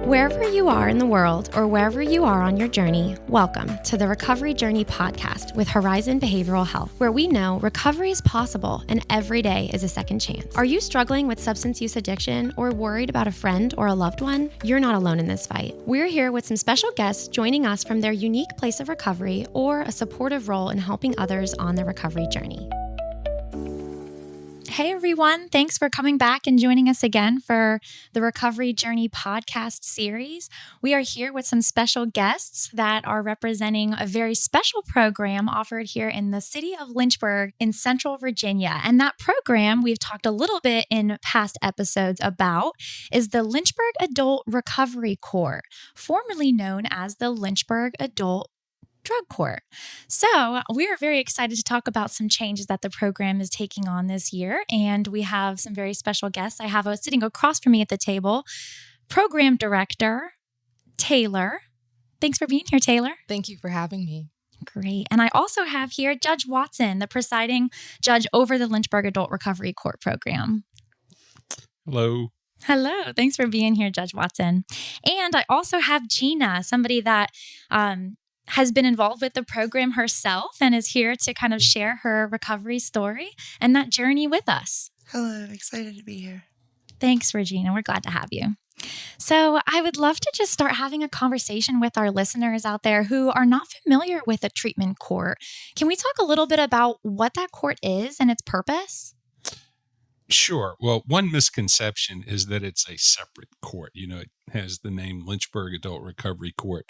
Wherever you are in the world or wherever you are on your journey, welcome to the Recovery Journey podcast with Horizon Behavioral Health, where we know recovery is possible and every day is a second chance. Are you struggling with substance use addiction or worried about a friend or a loved one? You're not alone in this fight. We're here with some special guests joining us from their unique place of recovery or a supportive role in helping others on their recovery journey. Hey everyone, thanks for coming back and joining us again for the Recovery Journey podcast series. We are here with some special guests that are representing a very special program offered here in the city of Lynchburg in Central Virginia. And that program we've talked a little bit in past episodes about is the Lynchburg Adult Recovery Court, formerly known as the Lynchburg Adult Drug Court. So we are very excited to talk about some changes that the program is taking on this year. And we have some very special guests. I have sitting across from me at the table, Program Director Taylor. Thanks for being here, Taylor. Thank you for having me. Great. And I also have here Judge Watson, the presiding judge over the Lynchburg Adult Recovery Court program. Hello. Hello. Thanks for being here, Judge Watson. And I also have Gina, somebody that has been involved with the program herself and is here to kind of share her recovery story and that journey with us. Hello, I'm excited to be here. Thanks, Regina. We're glad to have you. So I would love to just start having a conversation with our listeners out there who are not familiar with a treatment court. Can we talk a little bit about what that court is and its purpose? Sure. Well, one misconception is that it's a separate court. You know, it has the name Lynchburg Adult Recovery Court.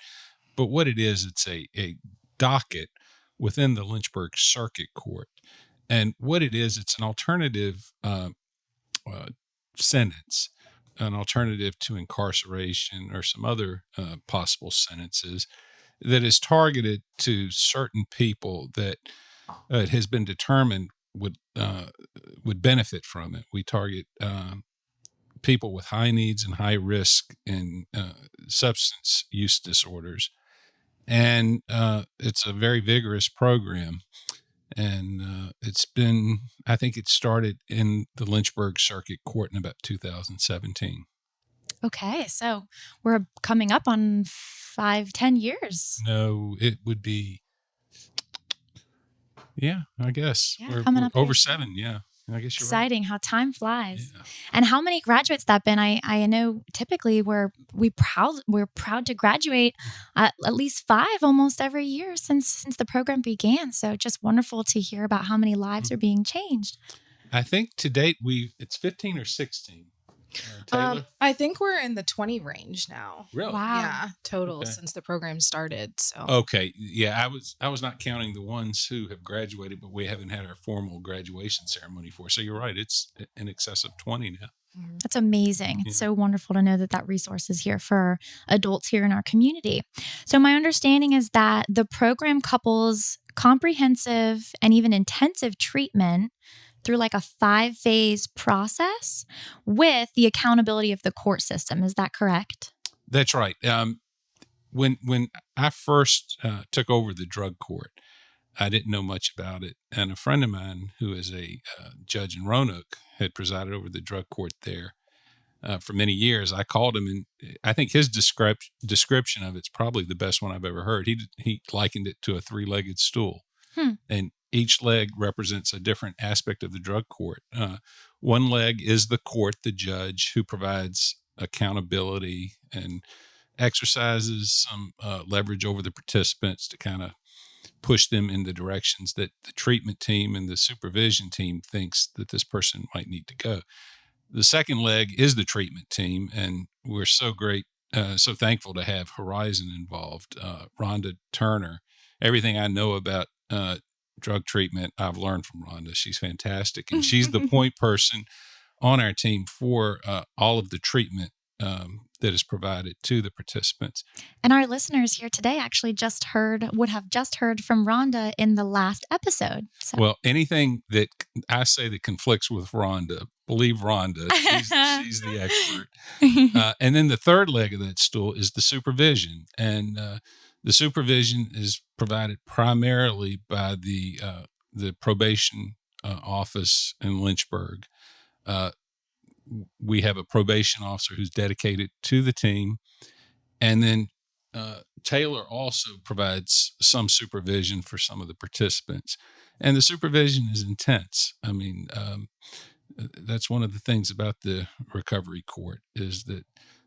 But what it is, it's a docket within the Lynchburg Circuit Court. And what it is, it's an alternative sentence, an alternative to incarceration or some other possible sentences that is targeted to certain people that it has been determined would benefit from it. We target people with high needs and high risk in substance use disorders. And it's a very vigorous program. And I think it started in the Lynchburg Circuit Court in about 2017. Okay, so we're coming up on 5-10 years. No, it would be, I guess. Yeah, we're coming up over here. 7, yeah. I guess you're Exciting how time flies. Yeah. And how many graduates that been? I know typically we're proud to graduate at least 5 almost every year since the program began. So just wonderful to hear about how many lives are being changed. I think to date it's 15 or 16. Taylor? I think we're in the 20 range now. Really? Wow. Yeah, total Okay. since the program started. So Okay. Yeah, I was not counting the ones who have graduated, but we haven't had our formal graduation ceremony for. So you're right. It's in excess of 20 now. That's amazing. It's so wonderful to know that resource is here for adults here in our community. So my understanding is that the program couples comprehensive and even intensive treatment through like a 5-phase process with the accountability of the court system. Is that correct? That's right. When I first took over the drug court, I didn't know much about it. And a friend of mine who is a judge in Roanoke had presided over the drug court there for many years. I called him, and I think his description of it's probably the best one I've ever heard. He likened it to a 3-legged stool. And each leg represents a different aspect of the drug court. One leg is the court, the judge, who provides accountability and exercises some leverage over the participants to kind of push them in the directions that the treatment team and the supervision team thinks that this person might need to go. The second leg is the treatment team, and we're so thankful to have Horizon involved. Rhonda Turner, everything I know about drug treatment, I've learned from Rhonda. She's fantastic. And she's the point person on our team for all of the treatment that is provided to the participants. And our listeners here today actually would have just heard from Rhonda in the last episode. So. Well, anything that I say that conflicts with Rhonda, believe Rhonda. She's the expert. And then the third leg of that stool is the supervision. And the supervision is provided primarily by the probation office in Lynchburg. we have a probation officer who's dedicated to the team. And then Taylor also provides some supervision for some of the participants. And the supervision is intense. I mean, that's one of the things about the recovery court is that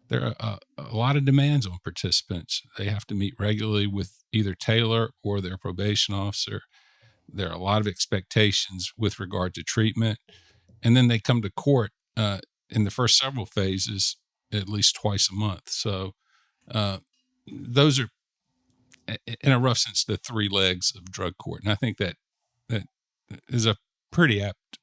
there are a lot of demands on participants. They have to meet regularly with either Taylor or their probation officer. There are a lot of expectations with regard to treatment. And then they come to court in the first several phases at least twice a month. So those are, in a rough sense, the three legs of drug court. And I think that is a pretty apt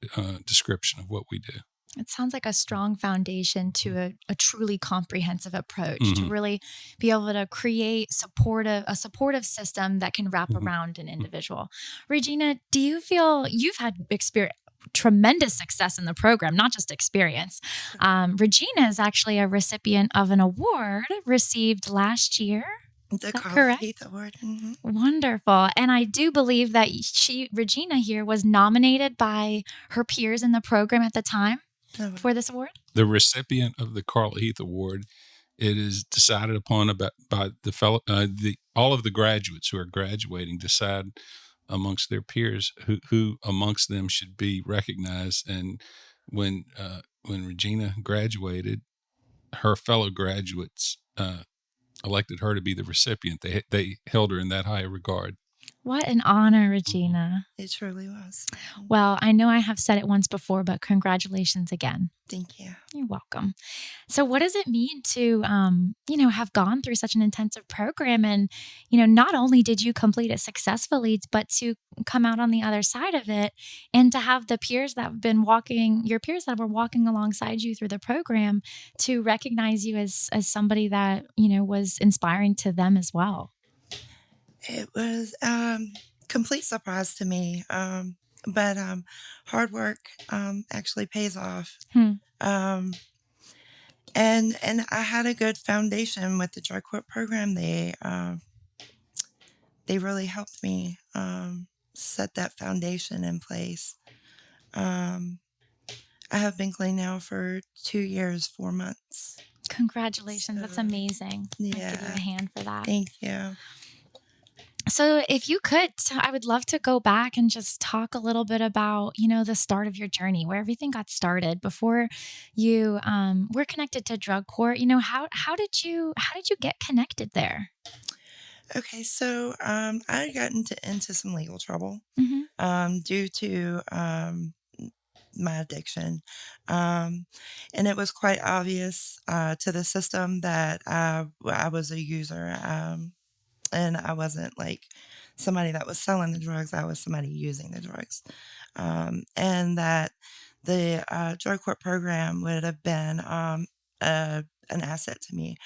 description of what we do. It sounds like a strong foundation to a truly comprehensive approach to Mm-hmm. really be able to create a supportive system that can wrap around an individual. Regina, do you feel you've had tremendous success in the program, not just experience? Regina is actually a recipient of an award received last year. The that Carl correct? Heath Award. Mm-hmm. Wonderful. And I do believe that Regina here was nominated by her peers in the program at the time for this award. The recipient of the Carl Heath Award, it is decided upon by the fellow, all of the graduates who are graduating decide amongst their peers who amongst them should be recognized. And when Regina graduated, her fellow graduates elected her to be the recipient. They held her in that high regard. What an honor, Regina. It truly was. Well, I know I have said it once before, but congratulations again. Thank you. You're welcome. So what does it mean to, have gone through such an intensive program? And, not only did you complete it successfully, but to come out on the other side of it and to have the peers that have been your peers that were walking alongside you through the program to recognize you as somebody that, was inspiring to them as well. It was complete surprise to me, but hard work actually pays off. And I had a good foundation with the drug court program. They really helped me set that foundation in place. I have been clean now for 2 years, 4 months. Congratulations. That's amazing. Yeah. I'll give you a hand for that. Thank you. So if you could, I would love to go back and just talk a little bit about, the start of your journey, where everything got started before you were connected to drug court. How did you get connected there? Okay, so I got into some legal trouble due to my addiction. And it was quite obvious to the system that I was a user. And I wasn't like somebody that was selling the drugs. I was somebody using the drugs. And that the drug court program would have been an asset to me,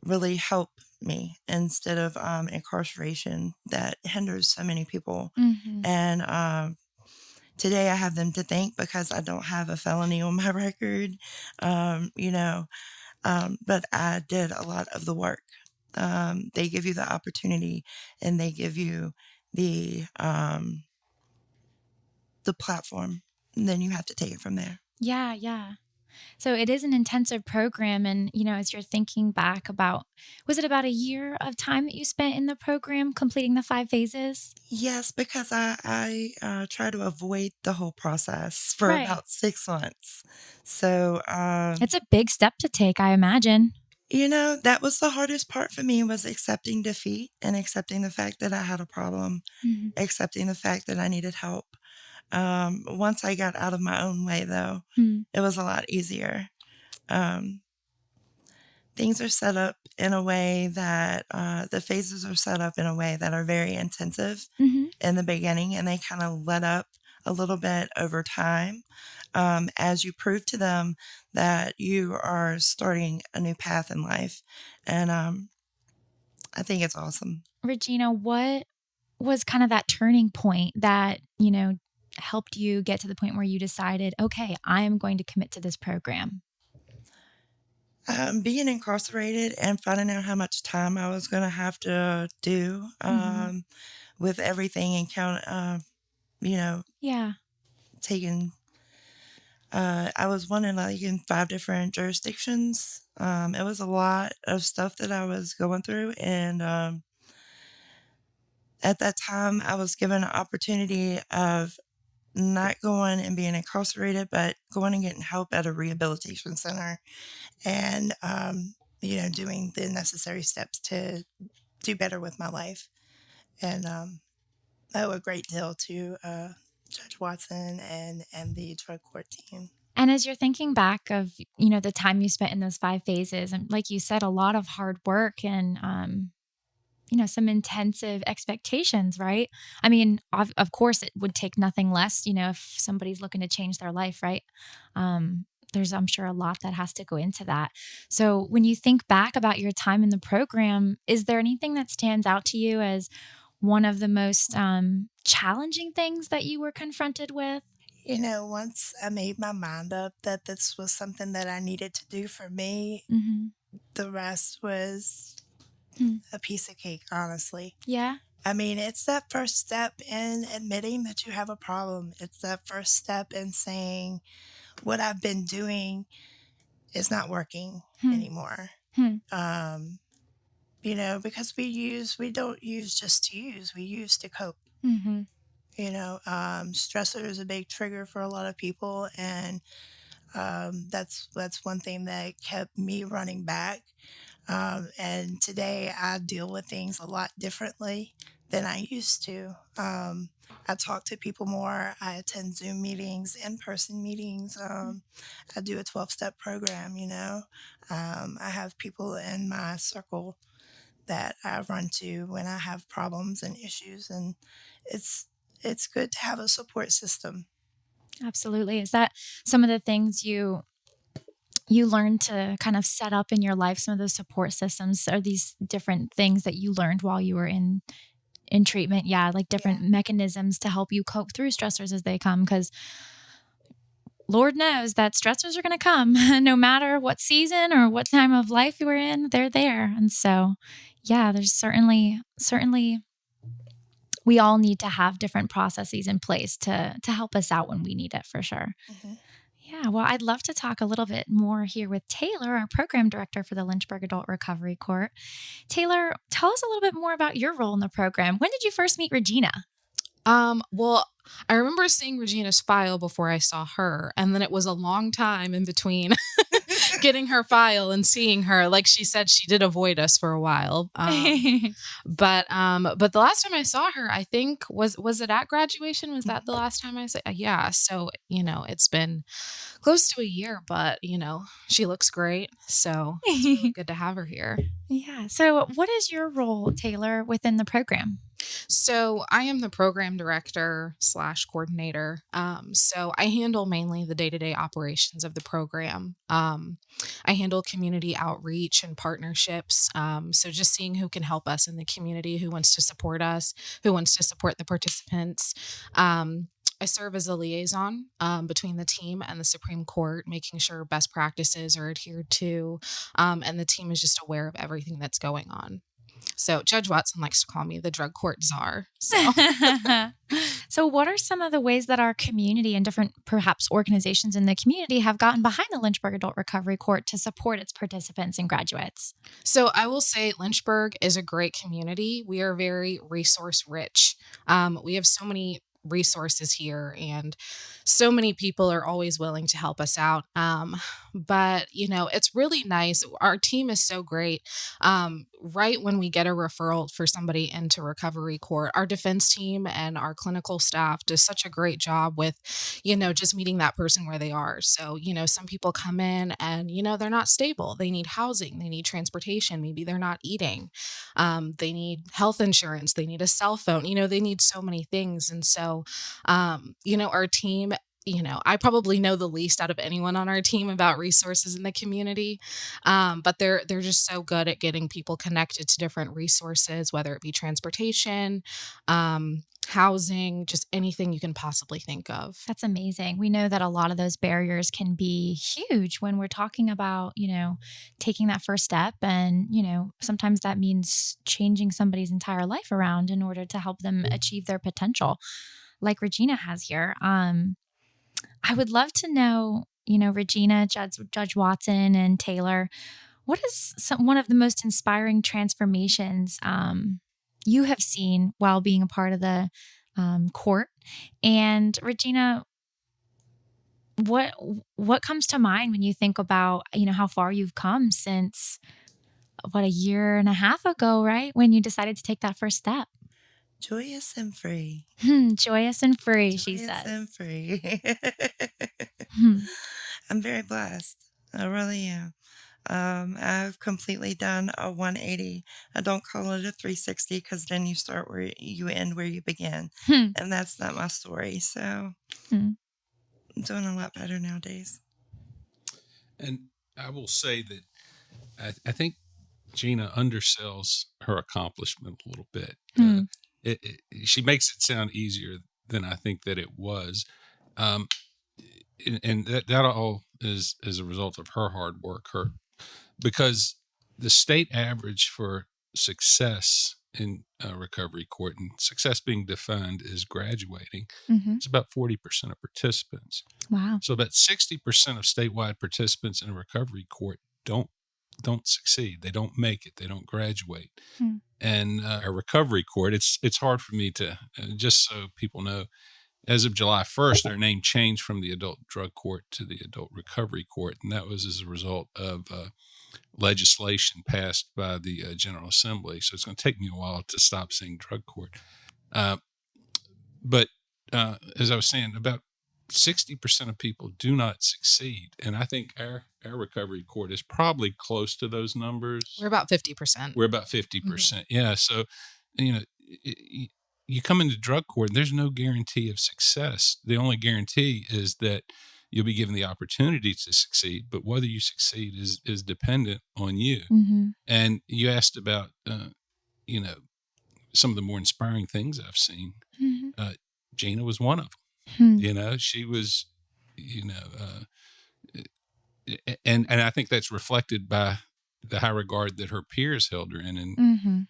really help me instead of incarceration that hinders so many people. And today I have them to thank because I don't have a felony on my record, but I did a lot of the work. They give you the opportunity and they give you the platform, and then you have to take it from there. Yeah. So it is an intensive program. And, as you're thinking back was it about a year of time that you spent in the program completing the 5 phases? Yes, because I try to avoid the whole process for about 6 months. So it's a big step to take, I imagine. That was the hardest part for me, was accepting defeat and accepting the fact that I had a problem, accepting the fact that I needed help. Once I got out of my own way, though, it was a lot easier. Things are set up in a way that the phases are set up in a way that are very intensive in the beginning, and they kind of let up a little bit over time as you prove to them that you are starting a new path in life. And I think it's awesome. Regina, what was kind of that turning point that, helped you get to the point where you decided, okay, I am going to commit to this program? Being incarcerated and finding out how much time I was going to have to do with everything and taking I was one in like in 5 different jurisdictions. It was a lot of stuff that I was going through, and at that time, I was given an opportunity of not going and being incarcerated, but going and getting help at a rehabilitation center, and doing the necessary steps to do better with my life. And I owe a great deal to Judge Watson and the drug court team. And as you're thinking back of, the time you spent in those 5 phases, and like you said, a lot of hard work and, some intensive expectations, right? I mean, of course, it would take nothing less, if somebody's looking to change their life, right? There's, I'm sure, a lot that has to go into that. So when you think back about your time in the program, is there anything that stands out to you as one of the most challenging things that you were confronted with? Once I made my mind up that this was something that I needed to do for me, the rest was a piece of cake, honestly. Yeah. I mean, it's that first step in admitting that you have a problem. It's that first step in saying what I've been doing is not working anymore. Because we don't use just to use, we use to cope. Stressor is a big trigger for a lot of people, and that's one thing that kept me running back. And today I deal with things a lot differently than I used to. I talk to people more. I attend Zoom meetings, in-person meetings. I do a 12-step program, I have people in my circle that I run to when I have problems and issues, and it's good to have a support system. Absolutely. Is that some of the things you learned to kind of set up in your life, some of those support systems? Are these different things that you learned while you were in treatment? Yeah, like different mechanisms to help you cope through stressors as they come, because Lord knows that stressors are going to come no matter what season or what time of life you were in, they're there. And so, yeah, there's certainly we all need to have different processes in place to help us out when we need it, for sure. Yeah, well, I'd love to talk a little bit more here with Taylor, our program director for the Lynchburg Adult Recovery Court. Taylor, tell us a little bit more about your role in the program. When did you first meet Regina? Well, I remember seeing Regina's file before I saw her, and then it was a long time in between getting her file and seeing her. Like she said, she did avoid us for a while. But the last time I saw her, I think was it at graduation? Was that the last time I saw? Yeah. So, it's been close to a year, but she looks great. So it's really good to have her here. Yeah. So what is your role, Taylor, within the program? So I am the program director / coordinator. So I handle mainly the day-to-day operations of the program. I handle community outreach and partnerships. So just seeing who can help us in the community, who wants to support us, who wants to support the participants. I serve as a liaison between the team and the Supreme Court, making sure best practices are adhered to, and the team is just aware of everything that's going on. So Judge Watson likes to call me the drug court czar. So what are some of the ways that our community and different perhaps organizations in the community have gotten behind the Lynchburg Adult Recovery Court to support its participants and graduates? So I will say Lynchburg is a great community. We are very resource rich. We have so many resources here, and so many people are always willing to help us out. But it's really nice. Our team is so great. Right when we get a referral for somebody into recovery court, our defense team and our clinical staff does such a great job with, just meeting that person where they are. So, some people come in and, they're not stable. They need housing, they need transportation. Maybe they're not eating. They need health insurance. They need a cell phone. They need so many things. And so, our team, I probably know the least out of anyone on our team about resources in the community. But they're just so good at getting people connected to different resources, whether it be transportation, housing, just anything you can possibly think of. That's amazing. We know that a lot of those barriers can be huge when we're talking about, taking that first step. And, sometimes that means changing somebody's entire life around in order to help them achieve their potential, like Regina has here. I would love to know, Regina, Judge Watson, and Taylor, what is one of the most inspiring transformations you have seen while being a part of the court? And Regina, what comes to mind when you think about, how far you've come since, a year and a half ago, right? When you decided to take that first step. Joyous and free. Joyous and free, she Joyous and says. free. Hmm. I'm very blessed. I really am. I've completely done a 180. I don't call it a 360 because then you start where you end where you begin. Hmm. And that's not my story. So I'm doing a lot better nowadays. And I will say that I think Gina undersells her accomplishment a little bit. She makes it sound easier than I think that it was. And that all is a result of her hard work, because the state average for success in recovery court, and success being defined as graduating, it's about 40% of participants. Wow. So about 60% of statewide participants in a recovery court don't succeed. They don't make it. They don't graduate. And a recovery court, it's hard for me to, just so people know, as of July 1st, their name changed from the Adult Drug Court to the Adult Recovery Court, and that was as a result of legislation passed by the General Assembly. So it's going to take me a while to stop saying drug court. But as I was saying, about 60% of people do not succeed, and I think our recovery court is probably close to those numbers. We're about 50%. We're about 50%. Yeah. So, you come into drug court, and there's no guarantee of success. The only guarantee is that you'll be given the opportunity to succeed, but whether you succeed is dependent on you. And you asked about, some of the more inspiring things I've seen. Gina was one of them. She was, and I think that's reflected by the high regard that her peers held her in. And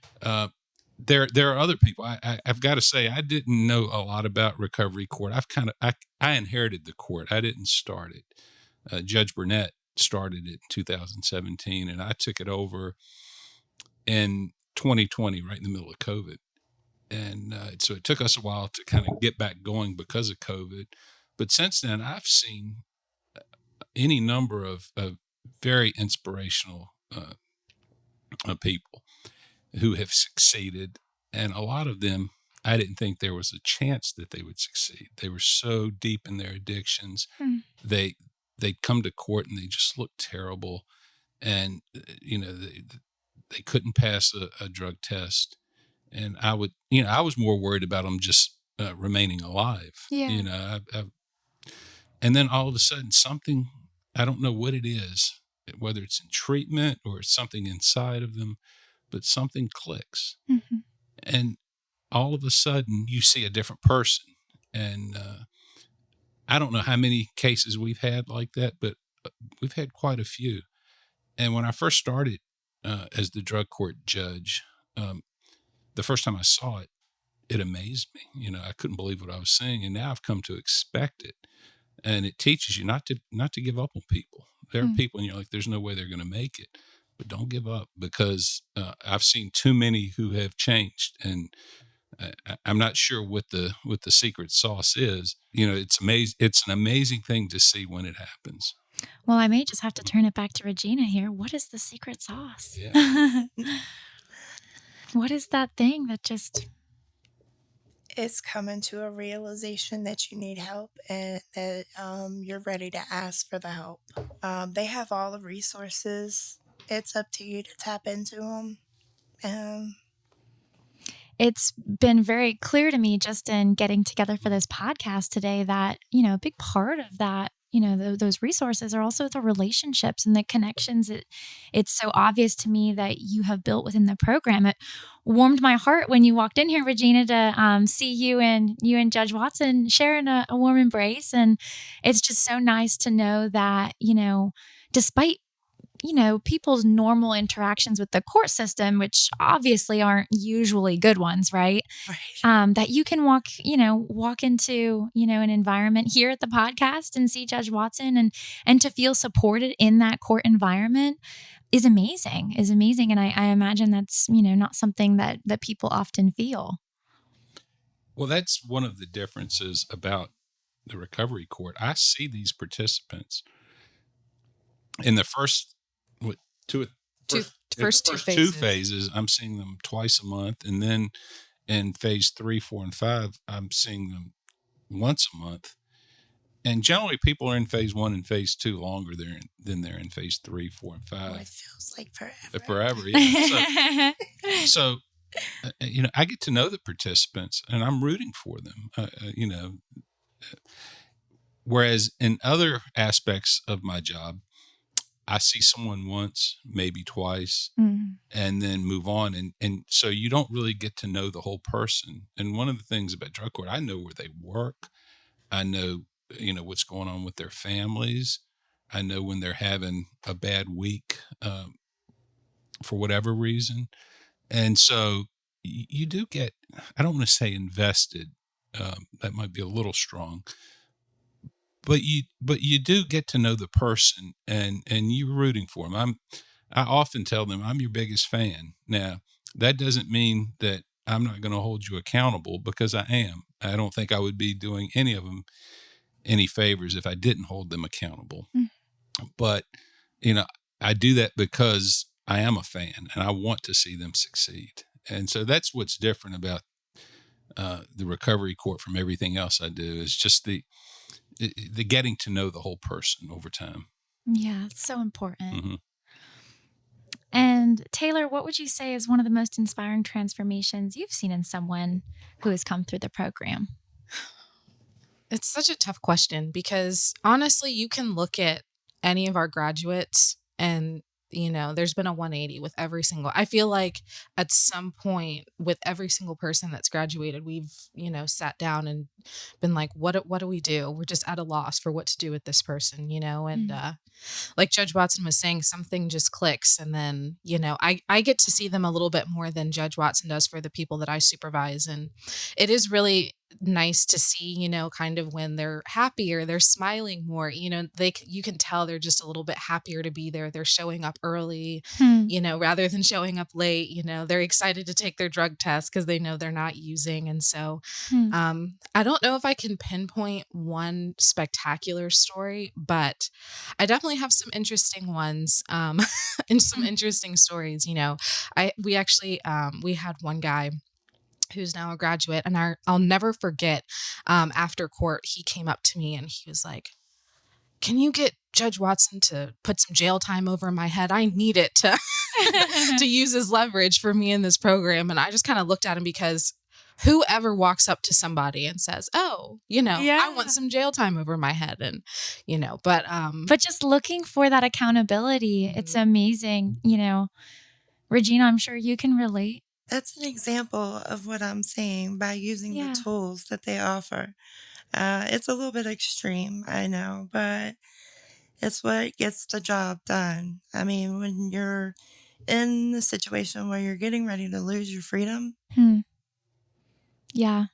there are other people. I've got to say, I didn't know a lot about recovery court. I inherited the court. I didn't start it. Judge Burnett started it in 2017, and I took it over in 2020, right in the middle of COVID. And so it took us a while to kind of get back going because of COVID. But since then, I've seen any number of very inspirational people who have succeeded. And a lot of them, I didn't think there was a chance that they would succeed. They were so deep in their addictions. They'd come to court and they just looked terrible. And, they couldn't pass a drug test. And I was more worried about them just remaining alive. Yeah. And then all of a sudden, something, I don't know what it is, whether it's in treatment or something inside of them, but something clicks. And all of a sudden, you see a different person. And I don't know how many cases we've had like that, but we've had quite a few. And when I first started as the drug court judge, the first time I saw it, it amazed me. I couldn't believe what I was seeing, and now I've come to expect it. And it teaches you not to give up on people. There are people, and you're like, there's no way they're going to make it, but don't give up, because I've seen too many who have changed, and I'm not sure what the secret sauce is. It's amazing. It's an amazing thing to see when it happens. Well, I may just have to turn it back to Regina here. What is the secret sauce? Yeah. What is that thing that just... It's coming to a realization that you need help and that you're ready to ask for the help. They have all the resources. It's up to you to tap into them. It's been very clear to me just in getting together for this podcast today that, a big part of that, those resources are also the relationships and the connections. It's so obvious to me that you have built within the program. It warmed my heart when you walked in here, Regina, to see you and Judge Watson sharing a warm embrace. And it's just so nice to know that, despite people's normal interactions with the court system, which obviously aren't usually good ones, right? Right. That you can walk into, an environment here at the podcast and see Judge Watson and to feel supported in that court environment is amazing, And I imagine that's, not something that people often feel. Well, that's one of the differences about the recovery court. I see these participants in the first what two Two, first, first two first two phases. phases. I'm seeing them twice a month, and then in phase 3, 4, and 5, I'm seeing them once a month. And generally, people are in phase 1 and phase 2 longer than they're in phase 3, 4, and 5. Oh, it feels like forever. Forever, yeah. So I get to know the participants, and I'm rooting for them. Whereas in other aspects of my job, I see someone once, maybe twice, and then move on. And so you don't really get to know the whole person. And one of the things about drug court, I know where they work. I know, what's going on with their families. I know when they're having a bad week for whatever reason. And so you do get, I don't want to say invested. That might be a little strong. But you do get to know the person, and you're rooting for them. I often tell them I'm your biggest fan. Now, that doesn't mean that I'm not going to hold you accountable, because I am. I don't think I would be doing any of them any favors if I didn't hold them accountable. But I do that because I am a fan and I want to see them succeed. And so that's what's different about the recovery court from everything else I do, is just the getting to know the whole person over time. Yeah, it's so important. And Taylor, what would you say is one of the most inspiring transformations you've seen in someone who has come through the program? It's such a tough question, because honestly, you can look at any of our graduates and there's been a 180 with every single. I feel like at some point with every single person that's graduated, we've, sat down and been like, what do we do? We're just at a loss for what to do with this person, and like Judge Watson was saying, something just clicks. And then, I get to see them a little bit more than Judge Watson does for the people that I supervise. And it is really nice to see, kind of when they're happier, they're smiling more, you can tell they're just a little bit happier to be there. They're showing up early, rather than showing up late. They're excited to take their drug test because they know they're not using. And so I don't know if I can pinpoint one spectacular story, but I definitely have some interesting ones and some interesting stories. We had one guy who's now a graduate, and I'll never forget, after court, he came up to me and he was like, "Can you get Judge Watson to put some jail time over my head? I need it to to use as leverage for me in this program." And I just kind of looked at him, because whoever walks up to somebody and says, "Oh, I want some jail time over my head," and but just looking for that accountability, it's amazing. Regina, I'm sure you can relate. That's an example of what I'm saying by using the tools that they offer. It's a little bit extreme, I know, but it's what gets the job done. I mean, when you're in the situation where you're getting ready to lose your freedom, yeah,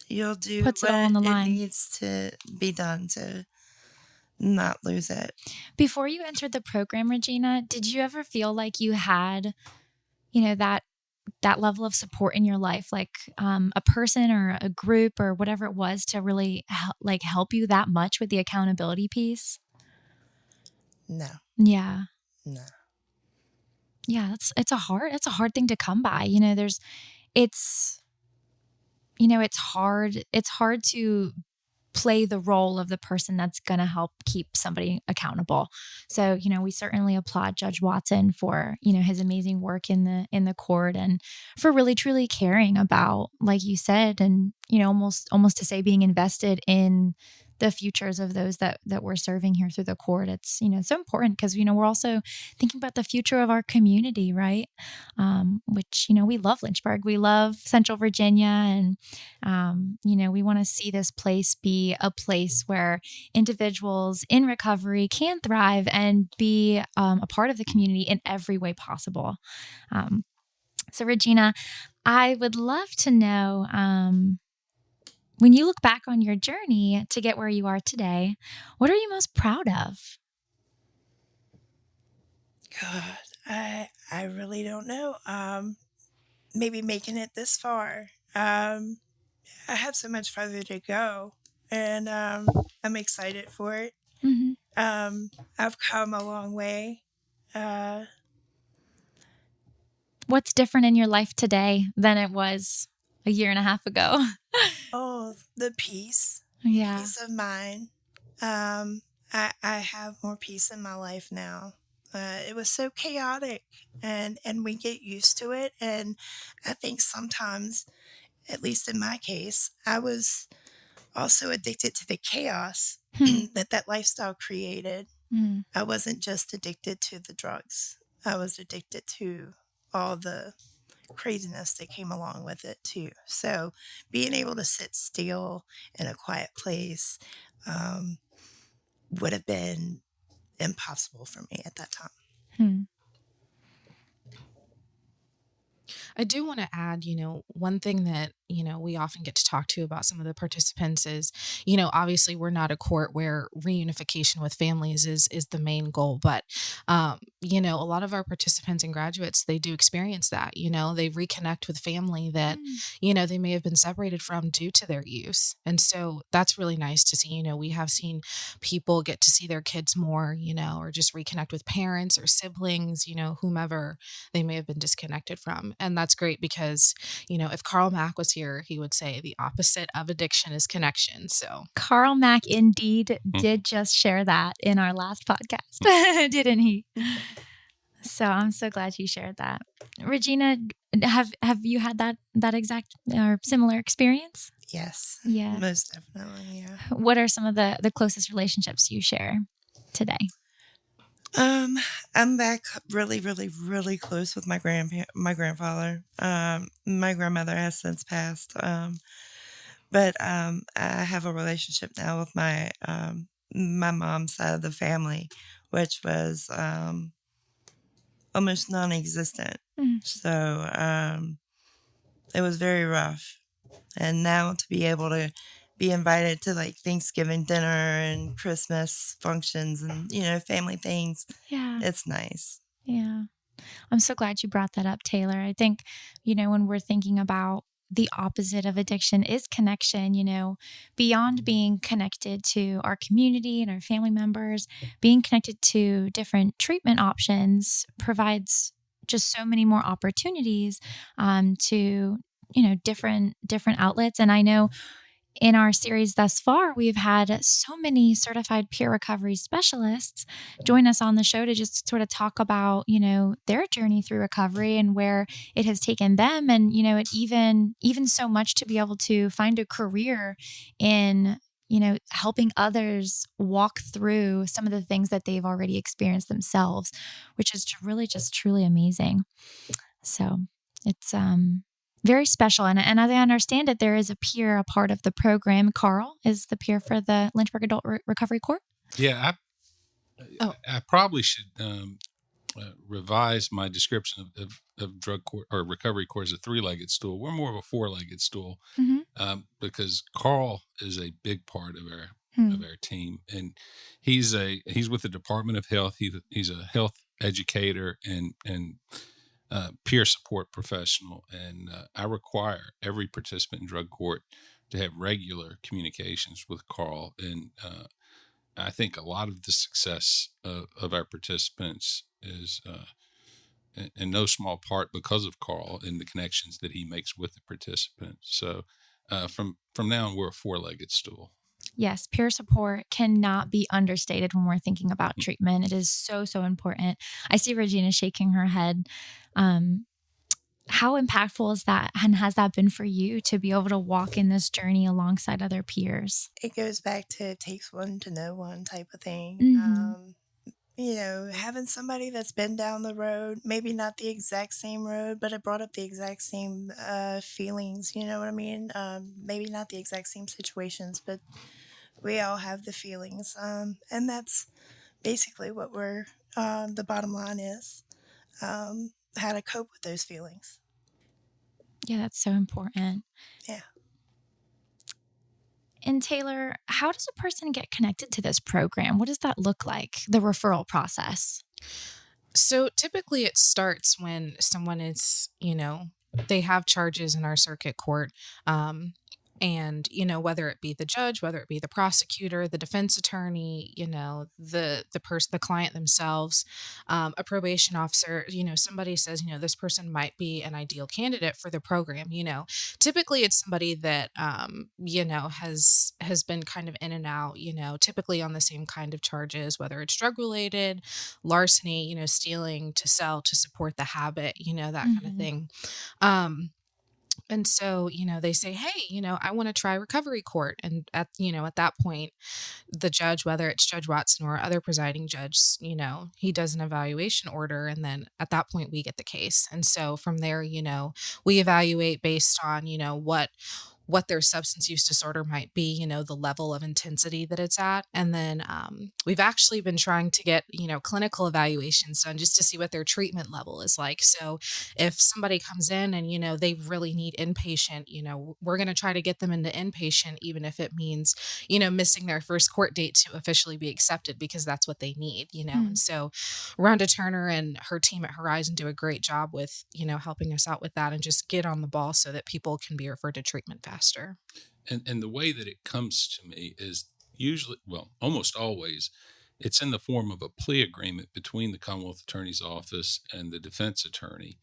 you'll do puts it all on the line. Needs to be done to not lose it. Before you entered the program, Regina, did you ever feel like you had, that level of support in your life, like a person or a group or whatever it was, to really help you that much with the accountability piece? No. Yeah. No. Yeah, it's a hard thing to come by. It's hard to play the role of the person that's going to help keep somebody accountable. So, we certainly applaud Judge Watson for, his amazing work in the court, and for really truly caring about, like you said, and, almost to say being invested in the futures of those that we're serving here through the court. It's, so important because, we're also thinking about the future of our community, right? Which, we love Lynchburg. We love Central Virginia. And, we want to see this place be a place where individuals in recovery can thrive and be a part of the community in every way possible. So Regina, I would love to know, when you look back on your journey to get where you are today, what are you most proud of? God, I really don't know. Maybe making it this far. I have so much further to go, and I'm excited for it. Mm-hmm. I've come a long way. What's different in your life today than it was a year and a half ago? Oh, the peace. Yeah. Peace of mind. I have more peace in my life now. It was so chaotic, and we get used to it. And I think sometimes, at least in my case, I was also addicted to the chaos that lifestyle created. I wasn't just addicted to the drugs. I was addicted to all the craziness that came along with it too. So being able to sit still in a quiet place would have been impossible for me at that time. I do want to add, one thing that, we often get to talk to about some of the participants is, obviously we're not a court where reunification with families is the main goal, but, a lot of our participants and graduates, they do experience that, they reconnect with family that, they may have been separated from due to their use. And so that's really nice to see. We have seen people get to see their kids more, or just reconnect with parents or siblings, whomever they may have been disconnected from. And that's great because, if Carl Mack was here, he would say the opposite of addiction is connection. So Carl Mack indeed did just share that in our last podcast, didn't he? So I'm so glad you shared that. Regina, have you had that exact or similar experience? Yes. Yeah. Most definitely, yeah. What are some of the closest relationships you share today? I'm back really, really, really close with my grandfather. My grandmother has since passed. But I have a relationship now with my mom's side of the family, which was almost non-existent. So it was very rough. And now to be able to be invited to like Thanksgiving dinner and Christmas functions and, family things. Yeah. It's nice. Yeah. I'm so glad you brought that up, Taylor. I think, when we're thinking about the opposite of addiction is connection, beyond being connected to our community and our family members, being connected to different treatment options provides just so many more opportunities to, different outlets. And I know in our series thus far, we've had so many certified peer recovery specialists join us on the show to just sort of talk about, their journey through recovery and where it has taken them. And, it even so much to be able to find a career in, helping others walk through some of the things that they've already experienced themselves, which is really just truly amazing. So it's, very special. And as I understand it, there is a peer, a part of the program. Carl is the peer for the Lynchburg Adult Recovery Court. Yeah, I probably should revise my description of drug court or recovery court as a three-legged stool. We're more of a four-legged stool because Carl is a big part of our team, and he's with the Department of Health. He's a health educator and peer support professional, and I require every participant in drug court to have regular communications with Carl. And I think a lot of the success of our participants is in no small part because of Carl and the connections that he makes with the participants. So from now on, we're a four-legged stool. Yes, peer support cannot be understated when we're thinking about treatment. It is so, so important. I see Regina shaking her head. How impactful is that? And has that been for you to be able to walk in this journey alongside other peers? It goes back to it takes one to know one type of thing. Mm-hmm. Having somebody that's been down the road, maybe not the exact same road, but it brought up the exact same feelings, you know what I mean? Maybe not the exact same situations, but we all have the feelings. And that's basically what the bottom line is, how to cope with those feelings. Yeah, that's so important. Yeah. And Taylor, how does a person get connected to this program? What does that look like, the referral process? So typically it starts when someone is, they have charges in our circuit court. And, whether it be the judge, whether it be the prosecutor, the defense attorney, the client themselves, a probation officer, somebody says, this person might be an ideal candidate for the program. Typically it's somebody that, has been kind of in and out, typically on the same kind of charges, whether it's drug related, larceny, stealing to sell to support the habit, that kind of Mm-hmm. thing. And so, they say, hey, I want to try recovery court. And at that point, the judge, whether it's Judge Watson or other presiding judge, he does an evaluation order. And then at that point, we get the case. And so from there, we evaluate based on, what their substance use disorder might be, the level of intensity that it's at. And then we've actually been trying to get, clinical evaluations done just to see what their treatment level is like. So if somebody comes in and, they really need inpatient, we're going to try to get them into inpatient, even if it means, missing their first court date to officially be accepted because that's what they need, And so Rhonda Turner and her team at Horizon do a great job with, helping us out with that and just get on the ball so that people can be referred to treatment faster. And the way that it comes to me is usually, well, almost always, it's in the form of a plea agreement between the Commonwealth Attorney's Office and the defense attorney.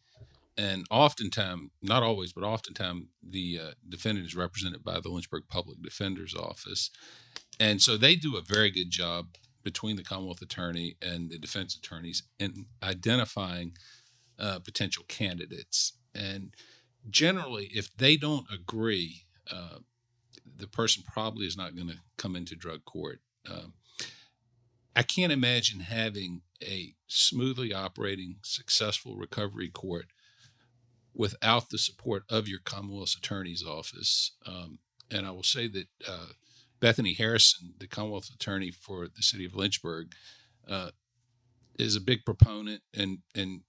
And oftentimes, not always, but oftentimes, the defendant is represented by the Lynchburg Public Defender's Office. And so they do a very good job between the Commonwealth Attorney and the defense attorneys in identifying potential candidates. And generally, if they don't agree, the person probably is not going to come into drug court. I can't imagine having a smoothly operating, successful recovery court without the support of your Commonwealth Attorney's Office. And I will say that Bethany Harrison, the Commonwealth Attorney for the city of Lynchburg, is a big proponent. And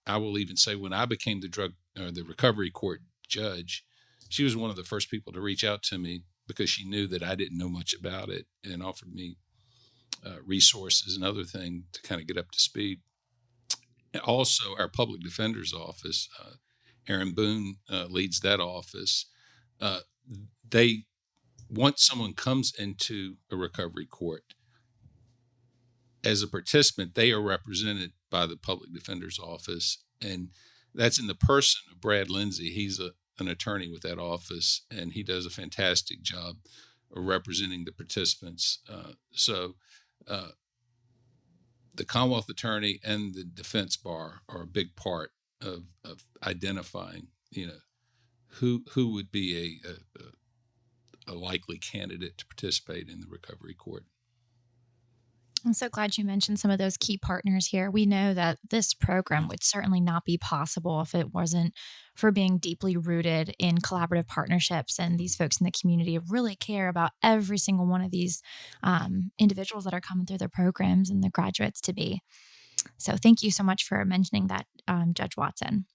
I will even say when I became the recovery court judge, she was one of the first people to reach out to me because she knew that I didn't know much about it and offered me resources and other things to kind of get up to speed. And also, our public defender's office, Aaron Boone leads that office. They once someone comes into a recovery court as a participant, they are represented by the public defender's office, and that's in the person of Brad Lindsay. He's an attorney with that office, and he does a fantastic job of representing the participants. So the Commonwealth Attorney and the defense bar are a big part of identifying, who would be a likely candidate to participate in the recovery court. I'm so glad you mentioned some of those key partners here. We know that this program would certainly not be possible if it wasn't for being deeply rooted in collaborative partnerships. And these folks in the community really care about every single one of these individuals that are coming through their programs and the graduates to be. So thank you so much for mentioning that, Judge Watson.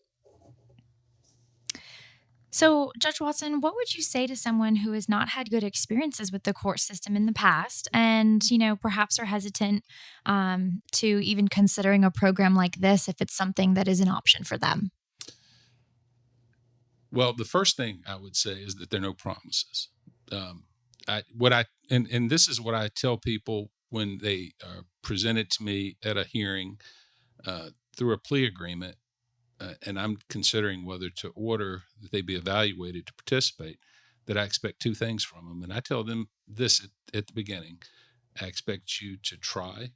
So, Judge Watson, what would you say to someone who has not had good experiences with the court system in the past and, perhaps are hesitant to even considering a program like this if it's something that is an option for them? Well, the first thing I would say is that there are no promises. And this is what I tell people when they are presented to me at a hearing through a plea agreement. And I'm considering whether to order that they be evaluated to participate, that I expect two things from them. And I tell them this at the beginning. I expect you to try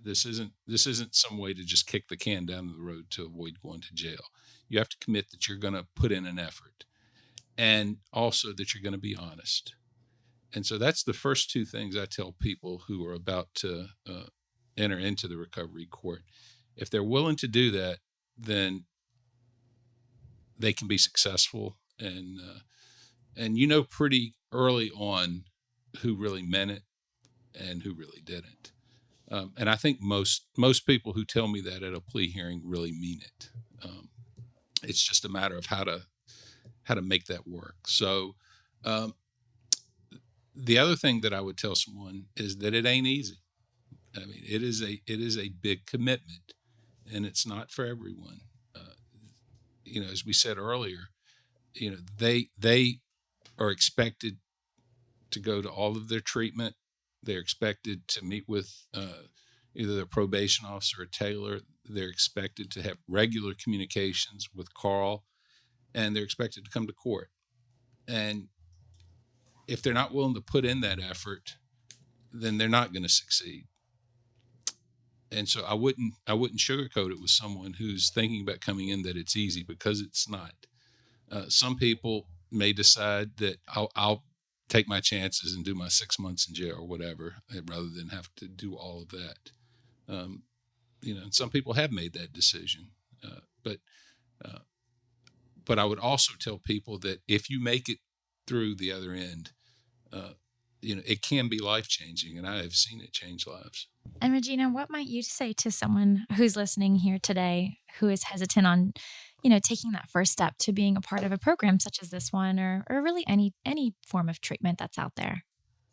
This isn't some way to just kick the can down the road to avoid going to jail. You have to commit that you're going to put in an effort, and also that you're going to be honest. And so that's the first two things I tell people who are about to enter into the recovery court. If they're willing to do that, then they can be successful, and pretty early on who really meant it and who really didn't. And I think most people who tell me that at a plea hearing really mean it. It's just a matter of how to make that work. So the other thing that I would tell someone is that it ain't easy. I mean, it is a big commitment, and it's not for everyone. As we said earlier, they are expected to go to all of their treatment. They're expected to meet with either their probation officer or Taylor. They're expected to have regular communications with Carl, and they're expected to come to court. And if they're not willing to put in that effort, then they're not going to succeed. And so I wouldn't sugarcoat it with someone who's thinking about coming in that it's easy, because it's not. Some people may decide that I'll take my chances and do my 6 months in jail or whatever, rather than have to do all of that. And some people have made that decision. But I would also tell people that if you make it through the other end, it can be life-changing, and I have seen it change lives. And Regina, what might you say to someone who's listening here today who is hesitant on, taking that first step to being a part of a program such as this one, or really any form of treatment that's out there?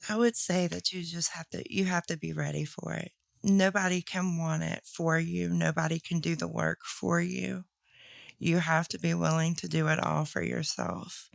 I would say that you have to be ready for it. Nobody can want it for you. Nobody can do the work for you. You have to be willing to do it all for yourself.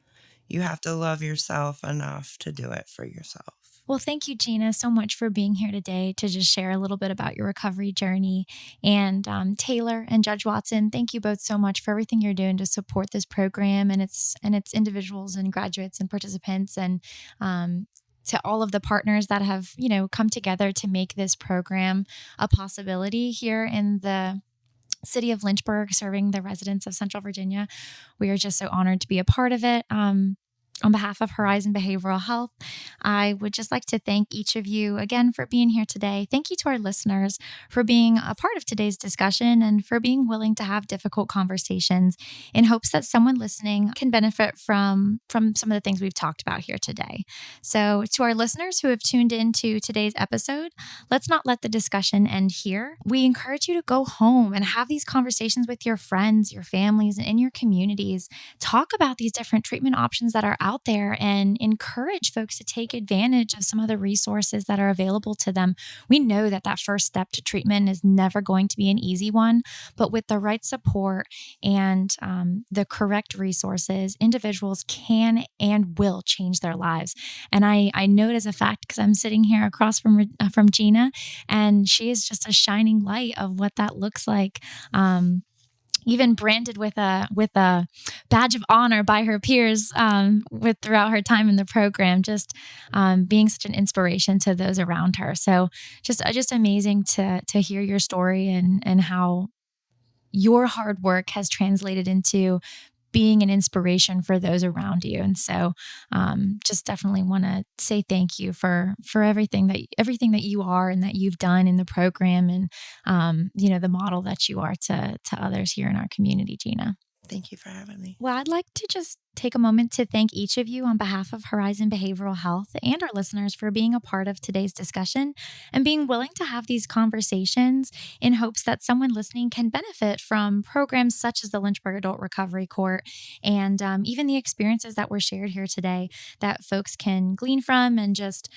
You have to love yourself enough to do it for yourself. Well, thank you, Gina, so much for being here today to just share a little bit about your recovery journey. And Taylor and Judge Watson, thank you both so much for everything you're doing to support this program and its individuals and graduates and participants, and to all of the partners that have, come together to make this program a possibility here in the city of Lynchburg, serving the residents of Central Virginia. We are just so honored to be a part of it. On behalf of Horizon Behavioral Health, I would just like to thank each of you again for being here today. Thank you to our listeners for being a part of today's discussion and for being willing to have difficult conversations in hopes that someone listening can benefit from some of the things we've talked about here today. So to our listeners who have tuned into today's episode, let's not let the discussion end here. We encourage you to go home and have these conversations with your friends, your families, and in your communities. Talk about these different treatment options that are out there and encourage folks to take advantage of some of the resources that are available to them. We know that first step to treatment is never going to be an easy one, but with the right support and the correct resources, individuals can and will change their lives. And I know it as a fact because I'm sitting here across from Gina, and she is just a shining light of what that looks like. Even branded with a badge of honor by her peers throughout her time in the program, just being such an inspiration to those around her. So just amazing to hear your story and how your hard work has translated into being an inspiration for those around you. And so just definitely want to say thank you for everything that you are and that you've done in the program, and the model that you are to others here in our community, Gina. Thank you for having me. Well, I'd like to just take a moment to thank each of you on behalf of Horizon Behavioral Health and our listeners for being a part of today's discussion and being willing to have these conversations in hopes that someone listening can benefit from programs such as the Lynchburg Adult Recovery Court and even the experiences that were shared here today that folks can glean from and just,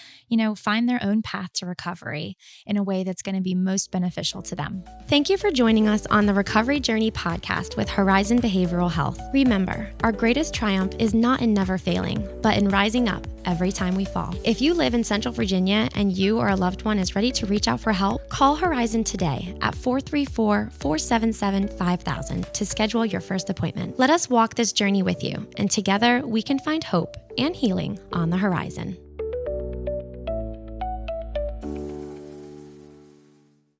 find their own path to recovery in a way that's going to be most beneficial to them. Thank you for joining us on the Recovery Journey podcast with Horizon Behavioral Health. Remember, our greatest triumph is not in never failing, but in rising up every time we fall. If you live in Central Virginia and you or a loved one is ready to reach out for help, call Horizon today at 434-477-5000 to schedule your first appointment. Let us walk this journey with you, and together we can find hope and healing on the horizon.